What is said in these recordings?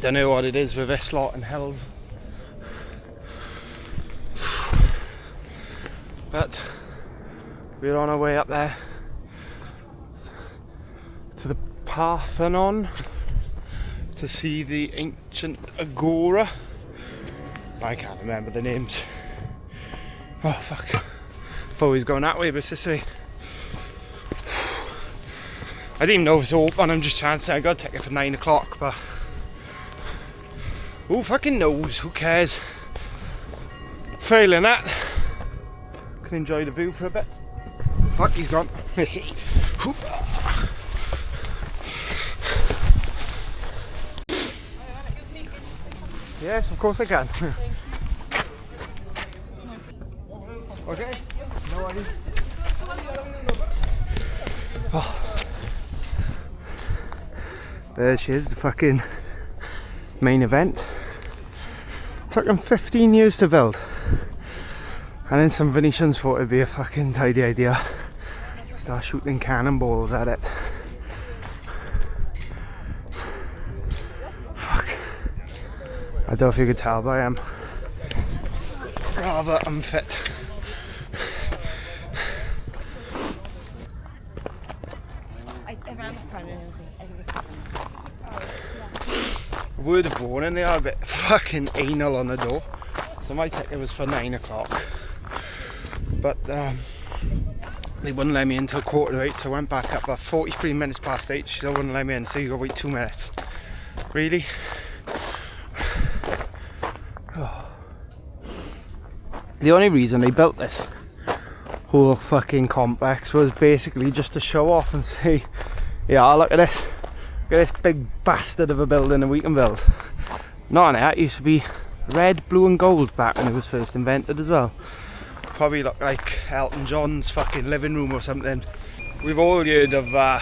don't know what it is with this lot and hills. But we're on our way up there to the Parthenon to see the ancient agora. I can't remember the names. Oh fuck. Thought we was going that way, but it's this way. I didn't even know if it's open. I'm just trying to say I got a ticket for 9 o'clock, but who fucking knows? Who cares? Failing that, can enjoy the view for a bit. Fuck, he's gone. Yes, of course I can. Okay, no worries. Oh. There she is, the fucking main event. Took them 15 years to build. And then some Venetians thought it'd be a fucking tidy idea. Start shooting cannonballs at it. Fuck. I don't know if you could tell, but I am rather unfit. Word of warning, they are a bit fucking anal on the door. So my ticket was for 9 o'clock. But they wouldn't let me in until 7:45, so I went back up about 43 minutes past 8. She still wouldn't let me in, so you gotta wait 2 minutes. Really? Oh. The only reason they built this whole fucking complex was basically just to show off and say, yeah, look at this. Look at this big bastard of a building that we can build. None of that used to be red, blue and gold back when it was first invented as well. Probably look like Elton John's fucking living room or something. We've all heard of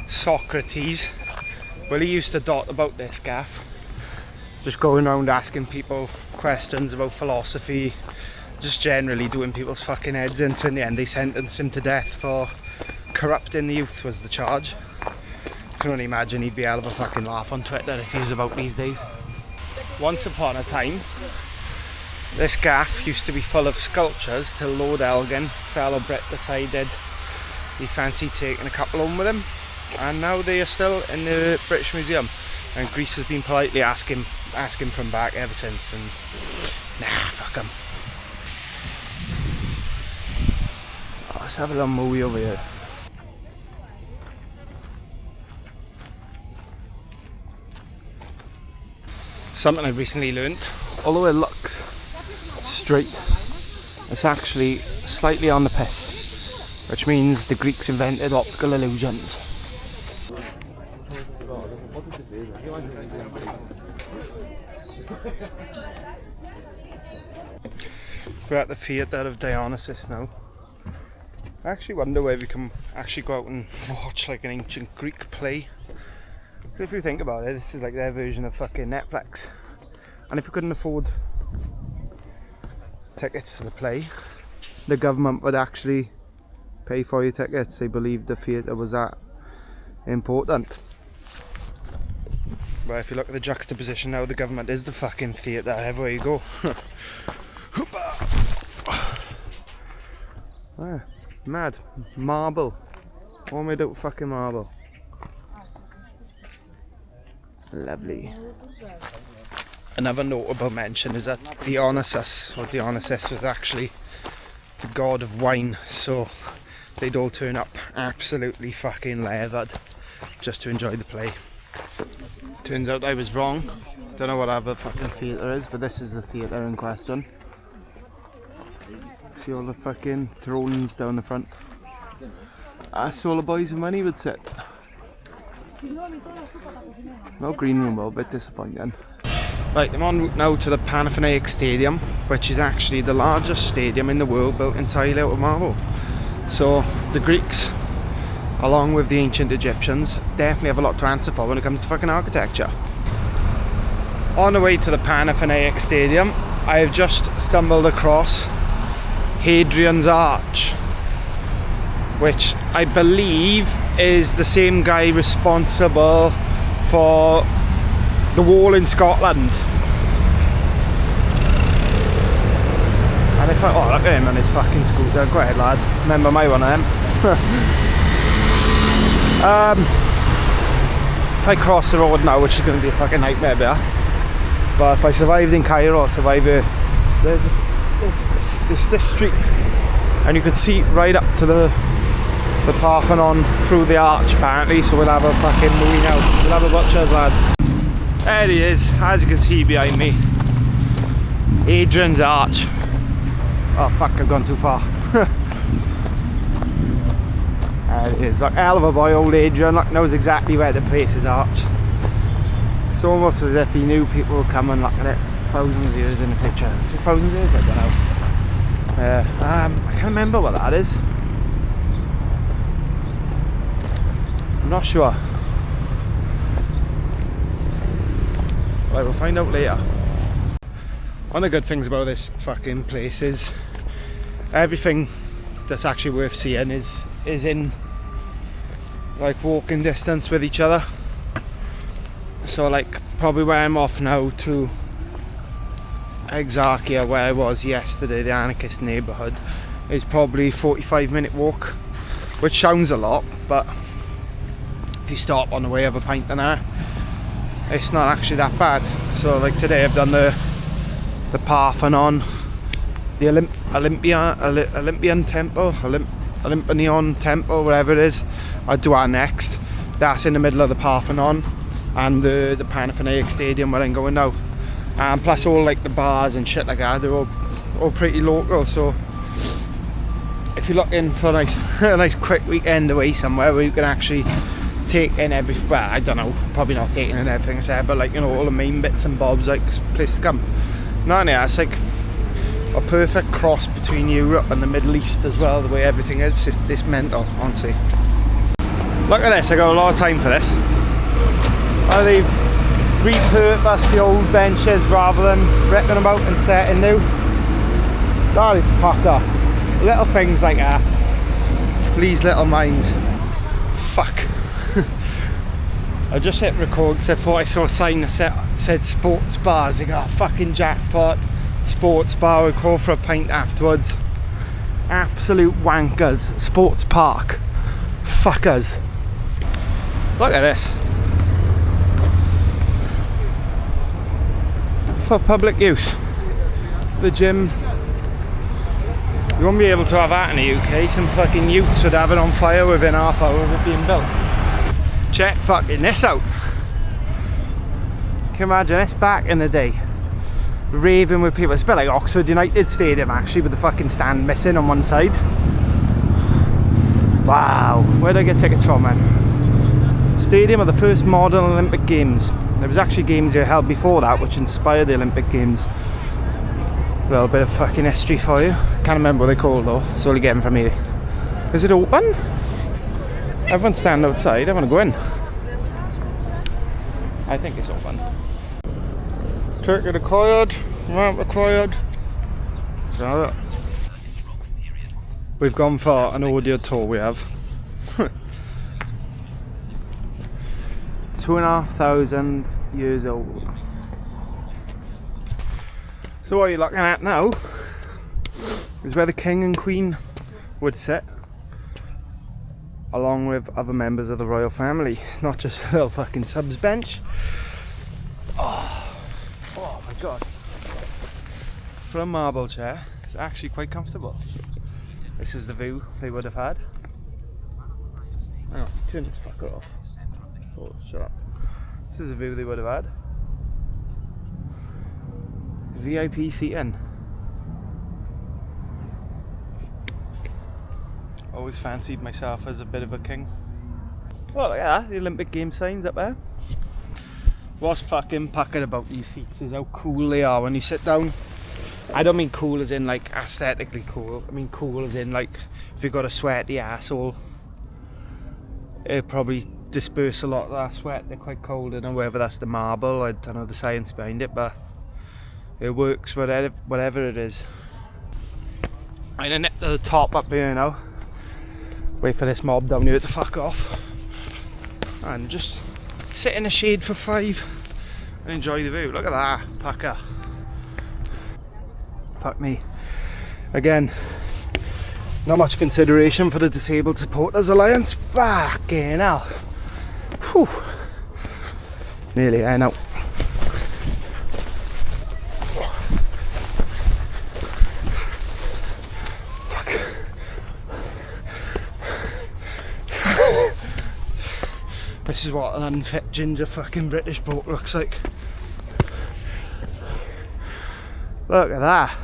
Socrates. Well, he used to dot about this gaff. Just going around asking people questions about philosophy. Just generally doing people's fucking heads in. So in the end they sentenced him to death for corrupting the youth was the charge. I can only imagine he'd be a hell of a fucking laugh on Twitter if he was about these days. Once upon a time, this gaff used to be full of sculptures till Lord Elgin, fellow Brit, decided he fancied taking a couple home with him, and now they are still in the British Museum, and Greece has been politely asking for them back ever since, and nah, fuck them. Oh, let's have a little movie over here. Something I've recently learnt, although it looks straight, it's actually slightly on the piss, which means the Greeks invented optical illusions. We're at the theatre of Dionysus now. I actually wonder where we can actually go out and watch like an ancient Greek play. Because if you think about it, this is like their version of fucking Netflix. And if you couldn't afford tickets to the play, the government would actually pay for your tickets. They believed the theatre was that important. But if you look at the juxtaposition now, the government is the fucking theatre everywhere you go. Ah, mad. Marble. All made out of fucking marble. Lovely. Another notable mention is that Dionysus was actually the god of wine, so they'd all turn up absolutely fucking leathered just to enjoy the play. Turns out I was wrong. Don't know what other fucking theatre is, but this is the theatre in question. See all the fucking thrones down the front. That's all the boys with money would sit. No green room though, a bit disappointing. Right, I'm en route now to the Panathenaic Stadium, which is actually the largest stadium in the world built entirely out of marble. So the Greeks, along with the ancient Egyptians, definitely have a lot to answer for when it comes to fucking architecture. On the way to the Panathenaic Stadium, I have just stumbled across Hadrian's Arch, which I believe is the same guy responsible for the wall in Scotland. And I thought, oh, look at him on his fucking scooter. Go ahead, lad. Remember my one of them. If I cross the road now, which is going to be a fucking nightmare there, but if I survived in Cairo, I'll survive here. There's this street, and you could see right up to the Parthenon through the arch apparently, so we'll have a fucking movie now. We'll have a butcher's, lads. There he is, as you can see behind me. Hadrian's Arch. Oh fuck, I've gone too far. There it is, like hell of a boy, old Adrian, like knows exactly where the place is arch. It's almost as if he knew people would come and look at it thousands of years in the future. Is it thousands of years? I don't know. I can't remember what that is. I'm not sure. Right, we'll find out later. One of the good things about this fucking place is everything that's actually worth seeing is in like walking distance with each other. So like probably where I'm off now to Exarchia, where I was yesterday, the anarchist neighbourhood, is probably a 45-minute walk, which sounds a lot, but if you stop on the way, have a pint and a, it's not actually that bad. So like today I've done the Parthenon, the Olympian Temple, Olympian Temple, whatever it is. I'll do that next. That's in the middle of the Parthenon and the Panathenaic Stadium where I'm going now. And plus all like the bars and shit like that, they're all pretty local. So if you're looking for a nice quick weekend away somewhere where you can actually take in everything, well, I don't know, probably not taking in everything I said, but like, you know, all the main bits and bobs, like place to come. Narnia, it's like a perfect cross between Europe and the Middle East as well, the way everything is. It's mental, honestly. Look at this, I got a lot of time for this. Oh, they've repurposed the old benches rather than ripping them out and setting new. That is pucker. Little things like that. Please, little minds. Fuck. I just hit record because I thought I saw a sign that said sports bars. They got a fucking jackpot. Sports bar, we'll call for a pint afterwards. Absolute wankers. Sports park. Fuckers. Look at this. For public use. The gym. You won't be able to have that in the UK. Some fucking utes would have it on fire within half hour of it being built. Check fucking this out. Can you imagine this back in the day? Raving with people. It's a bit like Oxford United Stadium actually, with the fucking stand missing on one side. Wow, where did I get tickets from, man? Stadium of the first modern Olympic Games. There was actually games here held before that which inspired the Olympic Games. A little bit of fucking history for you. Can't remember what they're called though. It's all getting from here. Is it open? Everyone's standing outside. I want to go in. I think it's open. Ticket required. Ramp required. So we've gone for an audio tour. We have 2,500 years old. So what you're looking at now is where the King and Queen would sit, along with other members of the royal family, not just a little fucking subs bench. Oh my god. For a marble chair, it's actually quite comfortable. This is the view they would have had. Hang on, turn this fucker off. Oh, shut up. This is the view they would have had. VIP seating. Always fancied myself as a bit of a king. Oh, look at that, the Olympic Games signs up there. What's fucking puckered about these seats is how cool they are when you sit down. I don't mean cool as in like aesthetically cool, I mean cool as in like if you've got a sweaty asshole, it'll probably disperse a lot of that sweat. They're quite cold, and whether that's the marble, I don't know the science behind it, but it works whatever it is. I'm gonna nip to the top up here now. Wait for this mob down here to fuck off. And just sit in the shade for 5 and enjoy the view. Look at that pucker. Fuck me. Again, not much consideration for the Disabled Supporters Alliance. Fucking hell. Whew. Nearly there now. Fuck. This is what an unfit ginger fucking British boat looks like. Look at that.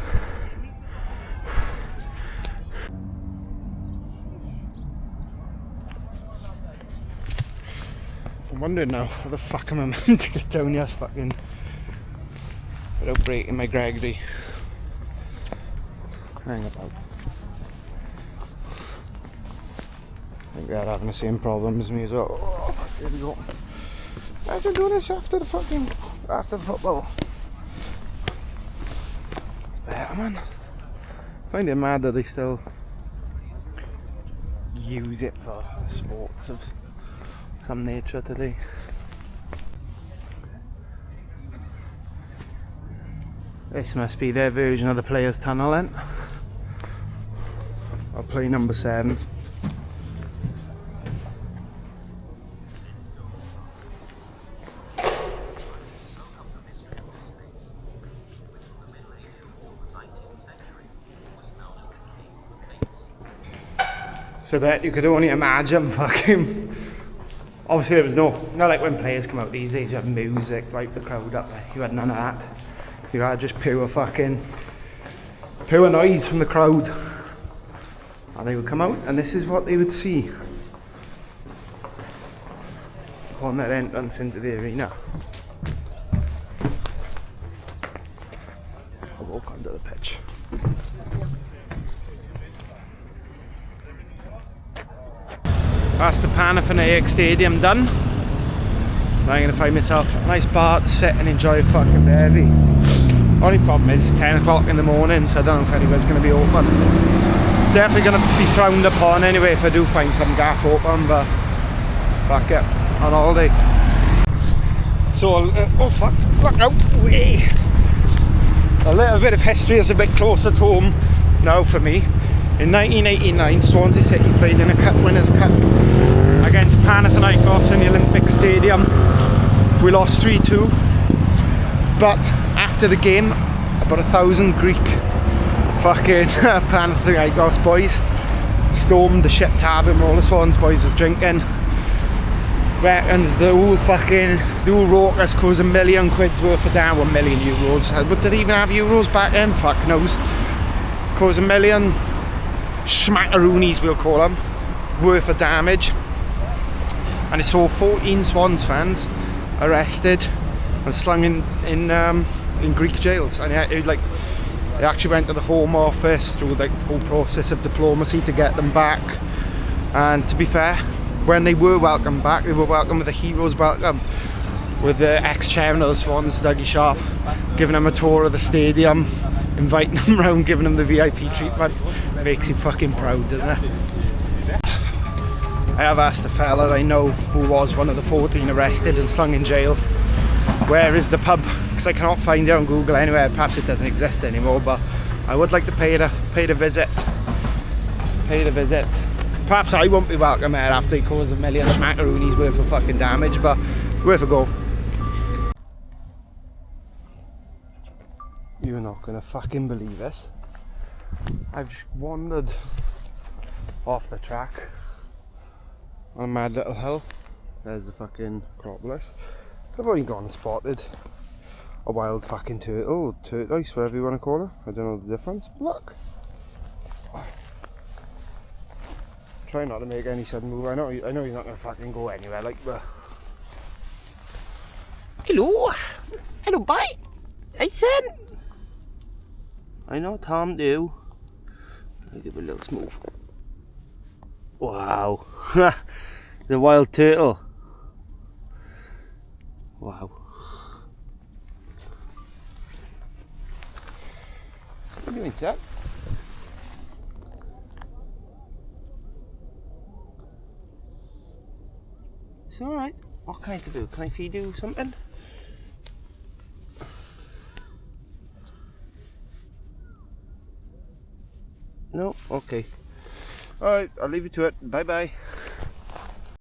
I'm wondering now, how the fuck am I meant to get down here fucking without breaking my Gregory? Hang about. I think they're having the same problem as me as well. Oh, fuck, here we go. Imagine doing this after the football. Better, man. I find it mad that they still use it for sports of some nature today. This must be their version of the Players' Tunnel then. I'll play number 7. So that you could only imagine fucking. Obviously there was not like when players come out these days you have music, like the crowd up there. You had none of that. You had just pure noise from the crowd. And they would come out and this is what they would see on their entrance into the arena. I'll walk onto the pitch. That's the Panathinaikos Stadium done. Now I'm going to find myself a nice bar to sit and enjoy a fucking bevy. Only problem is it's 10 o'clock in the morning, so I don't know if anywhere's going to be open. Definitely going to be frowned upon anyway if I do find some gaff open, but fuck it, on holiday. So, oh fuck, look out, way. A little bit of history is a bit closer to home now for me. In 1989, Swansea City played in a Cup Winners' Cup against Panathinaikos in the Olympic Stadium. We lost 3-2, but after the game, about 1,000 Greek fucking Panathinaikos boys stormed the ship tavern where all the Swans boys was drinking. Reckons the whole raucous caused £1 million worth of damage, €1 million. But did they even have euros back then? Fuck knows. Caused $1 million schmackaroonies, we'll call them, worth of damage, and it saw 14 Swans fans arrested and slung in Greek jails. And they actually went to the Home Office through like the whole process of diplomacy to get them back. And to be fair, when they were welcomed back, they were welcomed with a hero's welcome, with the ex-chairman of the Swans, Dougie Sharp, giving them a tour of the stadium, inviting them round, giving them the VIP treatment. Makes you fucking proud, doesn't it? I have asked a fella I know who was one of the 14 arrested and slung in jail, where is the pub? Because I cannot find it on Google anywhere. Perhaps it doesn't exist anymore, but I would like to pay the visit. Perhaps I won't be welcome there after he caused $1 million schmackaroonies worth of fucking damage, but worth a go. You're not gonna fucking believe this. I've just wandered off the track on a mad little hill. There's the fucking Acropolis. I've already gone and spotted a wild fucking turtle, tortoise, whatever you want to call it. I don't know the difference. Look. Try not to make any sudden move. I know you're not gonna fucking go anywhere like that. Hello, bye. Hey, son. I know Tom do. I'll give it a little smooth. Wow. The wild turtle. Wow. What are you doing, sir? It's alright. What can I do? Can I feed you something? No? Okay. Alright, I'll leave you to it. Bye bye.